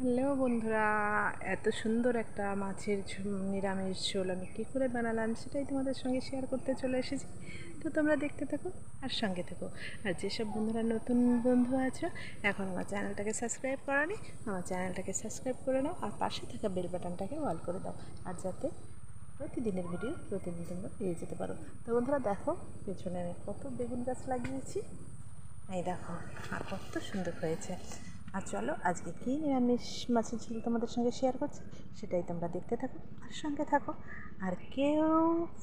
Hello বন্ধুরা, এত সুন্দর একটা মাছের নিরামিষ ঝোল আমি কী করে বানালাম সেটাই তোমাদের সঙ্গে শেয়ার করতে চলে এসেছি। তো তোমরা দেখতে থাকো আর সঙ্গে থাকো। আর যেসব বন্ধুরা নতুন বন্ধু আছো, এখন আমার চ্যানেলটাকে সাবস্ক্রাইব করোনি, আমার চ্যানেলটাকে সাবস্ক্রাইব করে নাও আর পাশে থাকা বেল বাটনটাকে অল করে দাও, আর যাতে প্রতিদিনের ভিডিও প্রতিদিন তোমরা পেয়ে যেতে পারো। তো বন্ধুরা দেখো, পেছনে আমি কত বেগুন গাছ লাগিয়েছি, এই দেখো, আর কত সুন্দর হয়েছে। আর চলো আজকে কী নিরামিষ মাছের ঝোল তোমাদের সঙ্গে শেয়ার করছি সেটাই তোমরা দেখতে থাকো আর সঙ্গে থাকো। আর কেউ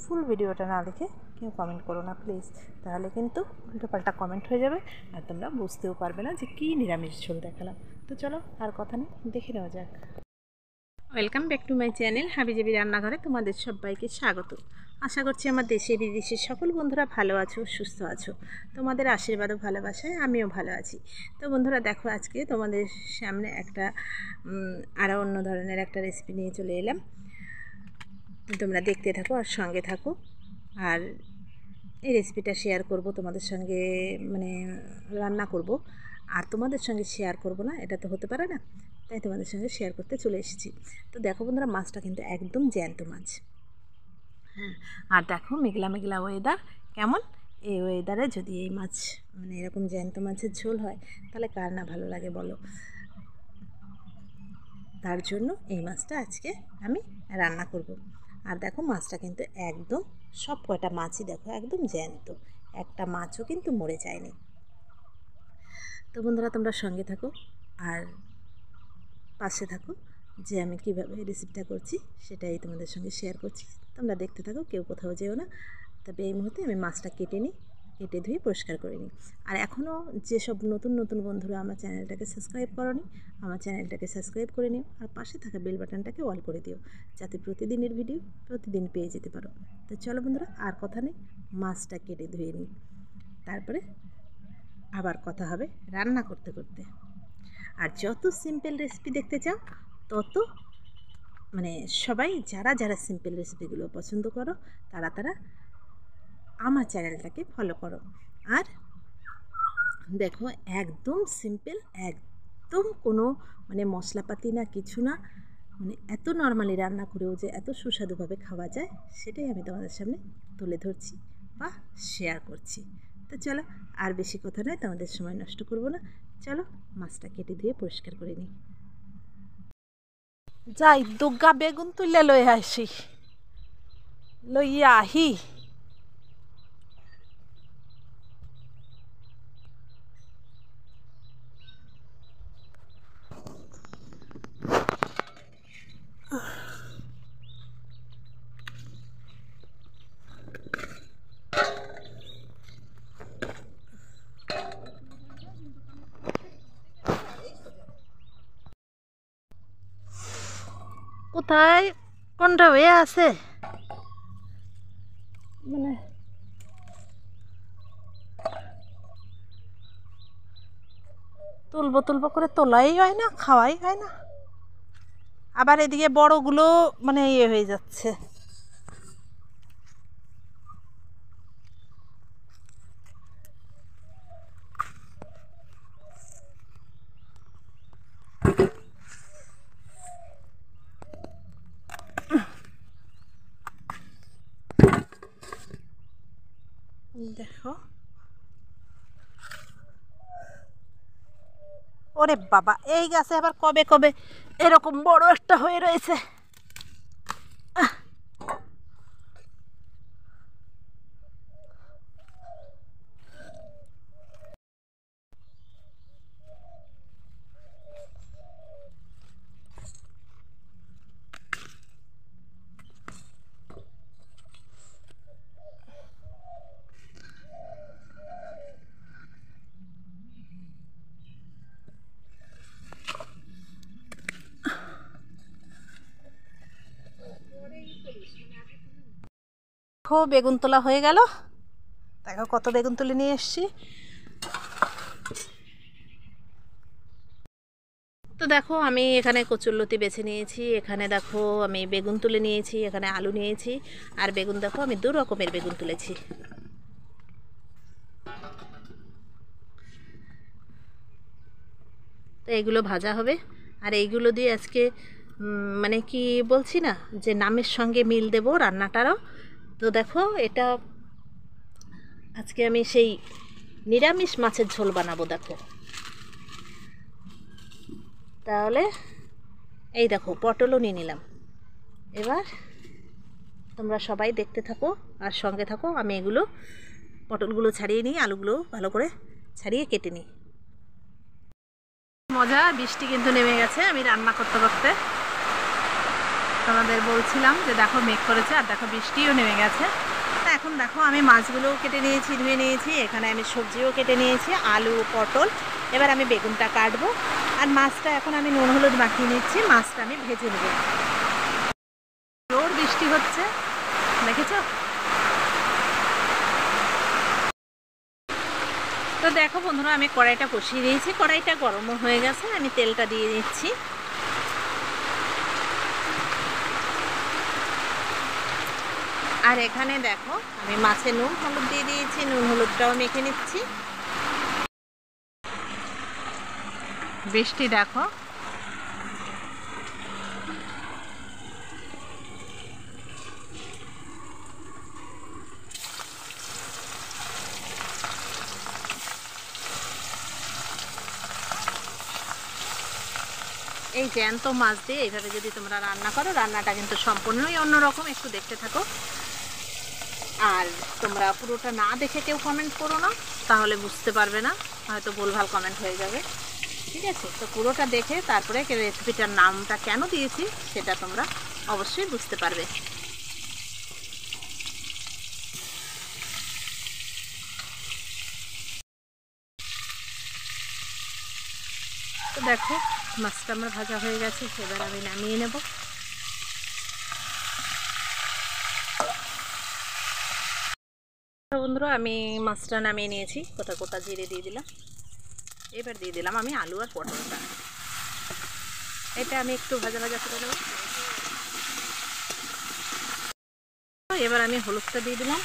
ফুল ভিডিওটা না দেখে কেউ কমেন্ট করো না প্লিজ, তাহলে কিন্তু উল্টোপাল্টা কমেন্ট হয়ে যাবে আর তোমরা বুঝতেও পারবে না যে কী নিরামিষ ঝোল দেখালাম। তো চলো আর কথা নেই, দেখে নেওয়া যাক। Welcome back to my channel হাবিজাবি রান্নাঘরে তোমাদের সবাইকে স্বাগত। আশা করছি আমার দেশে বিদেশের সকল বন্ধুরা ভালো আছো, সুস্থ আছো। তোমাদের আশীর্বাদ ও ভালোবাসায় আমিও ভালো আছি। তো বন্ধুরা দেখো, আজকে তোমাদের সামনে একটা আরও অন্য ধরনের একটা রেসিপি নিয়ে চলে এলাম। তোমরা দেখতে থাকো আর সঙ্গে থাকো। আর এই রেসিপিটা শেয়ার করব তোমাদের সঙ্গে, মানে রান্না করব আর তোমাদের সঙ্গে শেয়ার করব না, এটা তো হতে পারে না, তাই তোমাদের সঙ্গে শেয়ার করতে চলে এসেছি। তো দেখো বন্ধুরা, মাছটা কিন্তু একদম জ্যান্ত মাছ। হ্যাঁ, আর দেখো মেঘলা মেঘলা ওয়েদার কেমন। এই ওয়েদারে যদি এই মাছ, মানে এরকম জ্যান্ত মাছের ঝোল হয়, তাহলে কার না ভালো লাগে বলো। তার জন্য এই মাছটা আজকে আমি রান্না করব। আর দেখো মাছটা কিন্তু একদম, সব কয়টা মাছই দেখো একদম জ্যান্ত, একটা মাছও কিন্তু মরে যায়নি। তো বন্ধুরা তোমরা সঙ্গে থাকো আর পাশে থাকো, যে আমি কীভাবে রেসিপিটা করছি সেটাই তোমাদের সঙ্গে শেয়ার করছি। তোমরা দেখতে থাকো, কেউ কোথাও যেও না। তবে এই মুহূর্তে আমি মাছটা কেটে ধুয়ে পরিষ্কার করে নিই। আর এখনও যেসব নতুন নতুন বন্ধুরা আমার চ্যানেলটাকে সাবস্ক্রাইব করোনি, আমার চ্যানেলটাকে সাবস্ক্রাইব করে নিও আর পাশে থাকা বেল বাটনটাকে অল করে দিও, যাতে প্রতিদিনের ভিডিও প্রতিদিন পেয়ে যেতে পারো। তো চলো বন্ধুরা, আর কথা নেই, মাছটা কেটে ধুয়ে নিই, তারপরে আবার কথা হবে রান্না করতে করতে। আর যত সিম্পল রেসিপি দেখতে চাও, তত মানে সবাই যারা যারা সিম্পল রেসিপিগুলো পছন্দ করো, তারা আমার চ্যানেলটাকে ফলো করো। আর দেখো একদম সিম্পল, একদম কোনো মানে মশলাপাতি না, কিছু না, মানে এত নর্মালি রান্না করেও যে এত সুস্বাদুভাবে খাওয়া যায়, সেটাই আমি তোমাদের সামনে তুলে ধরছি বা শেয়ার করছি। তো চলো, আর বেশি কথা নয়, তোমাদের সময় নষ্ট করব না, চলো মাছটা কেটে ধুয়ে পরিষ্কার করে নিই। যাই দুর্গা বেগুন তুলে লইয়া আহি। কোথায় কোনটা হয়ে আছে, মানে তুলবো তুলবো করে তোলাই হয় না, খাওয়াই হয় না। আবার এদিকে বড়গুলো মানে হয়ে যাচ্ছে। দেখো, ওরে বাবা, এই গাছে আবার কবে কবে এরকম বড় একটা হয়ে রয়েছে। দেখো বেগুন তোলা হয়ে গেল, দেখো কত বেগুন তুলে নিয়ে এসছি। তো দেখো আমি এখানে কচুরলতি বেছে নিয়েছি, এখানে দেখো আমি বেগুন তুলে নিয়েছি, এখানে আলু নিয়েছি, আর বেগুন দেখো আমি 2 রকমের বেগুন তুলেছি। তো এগুলো ভাজা হবে আর এইগুলো দিয়ে আজকে মানে কি বলছি না যে নামের সঙ্গে মিল দেবো রান্নাটারও। তো দেখো এটা আজকে আমি সেই নিরামিষ মাছের ঝোল বানাবো। দেখো তাহলে এই দেখো পটলও নিয়ে নিলাম। এবার তোমরা সবাই দেখতে থাকো আর সঙ্গে থাকো। আমি এগুলো পটলগুলো ছাড়িয়ে নিই, আলুগুলো ভালো করে ছাড়িয়ে কেটে নিই। মজা, বৃষ্টি কিন্তু নেমে গেছে। আমি রান্না করতে করতে তোমাদের বলছিলাম যে দেখো মেঘ করেছে আর দেখো বৃষ্টিও নেমে গেছে। তা এখন দেখো আমি মাছগুলোও কেটে নিয়েছি, ধুয়ে নিয়েছি। এখানে আমি সবজিও কেটে নিয়েছি, আলু পটল। এবার আমি বেগুনটা কাটবো আর মাছটা এখন আমি নুন হলুদ মাখিয়ে নিচ্ছি। মাছটা আমি ভেজে নেব। জোর বৃষ্টি হচ্ছে, দেখেছো? তো দেখো বন্ধুরা, আমি কড়াইটা বসিয়ে দিয়েছি। কড়াইটা গরমও হয়ে গেছে, আমি তেলটা দিয়ে দিচ্ছি। আর এখানে দেখো আমি মাছে নুন হলুদ দিয়ে দিয়েছি, নুন হলুদটাও মেখে নিচ্ছি। বৃষ্টি দেখো এই জ্যান্ত মাছ দিয়ে এইভাবে যদি তোমরা রান্না করো, রান্নাটা কিন্তু সম্পূর্ণই অন্যরকম। একটু দেখতে থাকো। আর তোমরা পুরোটা না দেখে কেউ কমেন্ট করো না, তাহলে বুঝতে পারবে না, হয়তো ভুলভাল কমেন্ট হয়ে যাবে। ঠিক আছে? তো পুরোটা দেখে তারপরে রেসিপিটার নামটা কেন দিয়েছি সেটা তোমরা অবশ্যই বুঝতে পারবে। তো দেখো মাছটা আমার ভাজা হয়ে গেছে, এবার আমি নামিয়ে নেব। বন্ধুরা আমি মাছটা নামিয়ে নিয়েছি, কোথা কোথা জিরে দিয়ে দিলাম। এবার দিয়ে দিলাম আমি আলু আর পটলটা। এটা আমি একটু ভাজা ভাজা করে নেব। এবার আমি হলুদটা দিয়ে দিলাম,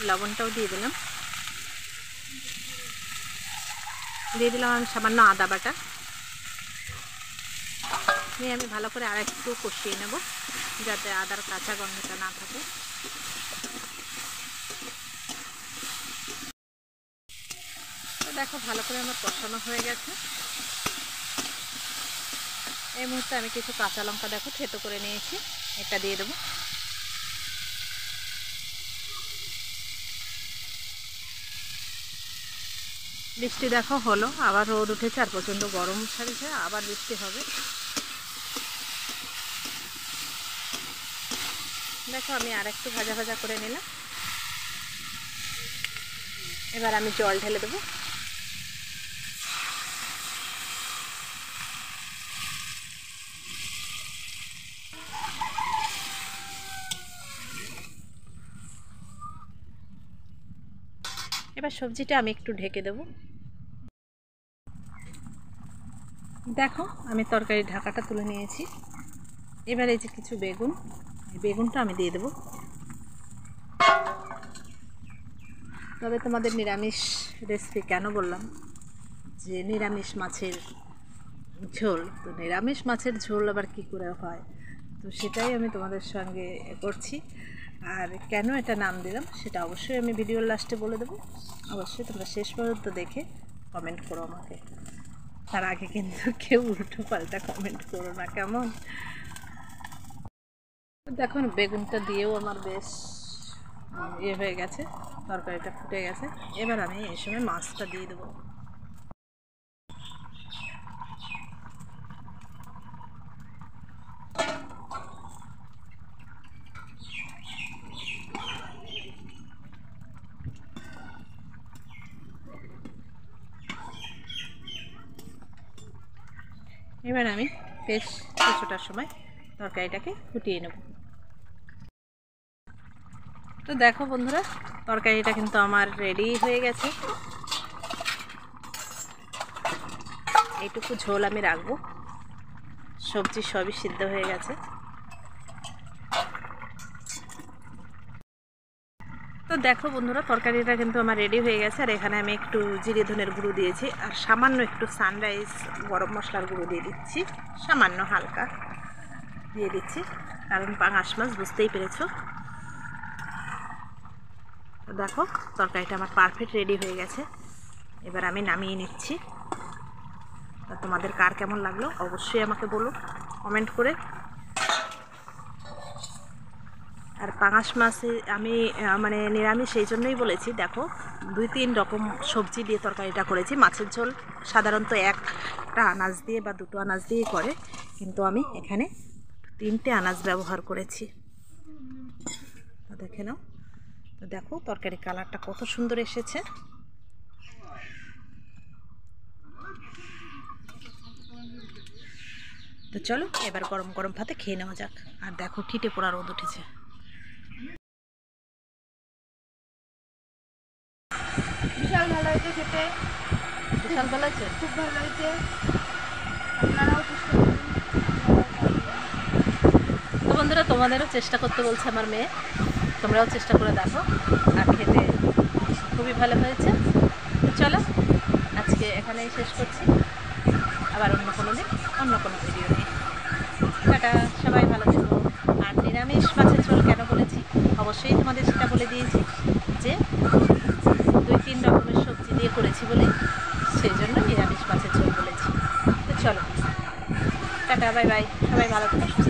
লবণটাও দিয়ে দিলাম, আমি সামান্য আদা বাটা নিয়ে আমি ভালো করে আর একটু কষিয়ে নেব, যাতে আদার কাঁচা গন্ধটা না থাকে। তো দেখো ভালো করে আমার কষানো হয়ে গেছে। এই মুহূর্তে আমি কিছু কাঁচা লঙ্কা দেখো থেতো করে নিয়েছি, এটা দিয়ে দেবো। বৃষ্টি দেখো হলো, আবার রোদ উঠেছে আর প্রচণ্ড গরম ছাড়ছে, আবার বৃষ্টি হবে। দেখো আমি আর একটু ভাজা ভাজা করে নিলাম। এবার আমি জল ঢেলে দেবো। এবার সবজিটা আমি একটু ঢেকে দেবো। দেখো আমি তরকারির ঢাকাটা তুলে নিয়েছি। এবার এই যে কিছু বেগুন, এই বেগুনটা আমি দিয়ে দেবো। তবে তোমাদের নিরামিষ রেসিপি কেন বললাম যে নিরামিষ মাছের ঝোল, তো নিরামিষ মাছের ঝোল আবার কী করে হয়, তো সেটাই আমি তোমাদের সঙ্গে করছি। আর কেন এটা নাম দিলাম সেটা অবশ্যই আমি ভিডিওর লাস্টে বলে দেবো। অবশ্যই তোমরা শেষ পর্যন্ত দেখে কমেন্ট করো আমাকে। তার আগে কিন্তু কেউ উল্টো পাল্টা কমেন্ট করো না, কেমন? দেখুন বেগুনটা দিয়েও আমার বেশ ইয়ে হয়ে গেছে, তরকারিটা ফুটে গেছে। এবার আমি এই সময় মাছটা দিয়ে দেবো। এবার আমি বেশ কিছুটা সময় তরকারিটাকে ফুটিয়ে নেব। তো দেখো বন্ধুরা, তরকারিটা কিন্তু আমার রেডি হয়ে গেছে। এইটুকু ঝোল আমি রাখবো, সবজি সবই সিদ্ধ হয়ে গেছে। তো দেখো বন্ধুরা, তরকারিটা কিন্তু আমার রেডি হয়ে গেছে। আর এখানে আমি একটু জিরে ধনের গুঁড়ো দিয়েছি, আর সামান্য একটু সানরাইজ গরম মশলার গুঁড়ো দিয়ে দিচ্ছি, সামান্য হালকা দিয়ে দিচ্ছি, কারণ পাঙাশ মাছ বুঝতেই পেরেছো। তো দেখো তরকারিটা আমার পারফেক্ট রেডি হয়ে গেছে, এবার আমি নামিয়ে নিচ্ছি। তোমাদের কার কেমন লাগলো অবশ্যই আমাকে বলো কমেন্ট করে। আর পাঙাশ মাছে আমি মানে নিরামিষ সেই জন্যই বলেছি, দেখো 2-3 রকম সবজি দিয়ে তরকারিটা করেছি। মাছের ঝোল সাধারণত একটা আনাজ দিয়ে বা 2টো আনাজ দিয়ে করে, কিন্তু আমি এখানে 3টে আনাজ ব্যবহার করেছি। দেখে নাও। তো দেখো তরকারি কালারটা কত সুন্দর এসেছে। তো চলো এবার গরম গরম ভাতে খেয়ে নেওয়া যাক। আর দেখো ঠিটে পোড়া রোদ উঠেছে। বিশাল ভালো হয়েছে খেতে, বিশাল ভালো হয়েছে, খুব ভালো হয়েছে। আপনারাও চেষ্টা করুন। তো বন্ধুরা তোমাদেরও চেষ্টা করতে বলছে আমার মেয়ে, তোমরাও চেষ্টা করে দেখো। আর খেতে খুবই ভালো হয়েছে। তো চলো আজকে এখানেই শেষ করছি, আবার অন্য কোনো দিন অন্য কোনো ভিডিও নিয়ে। টাটা, সবাই ভালো থেকো। আর নিরামিষ মাছের ঝোল কেন বলেছি অবশ্যই তোমাদের সেটা বলে দিয়েছি, যে 2-3 রকমের সবজি দিয়ে করেছি বলে সেই জন্য নিরামিষ মাছের ঝোল বলেছি। তো চলো টাটা, বাই বাই, সবাই ভালো থেকো।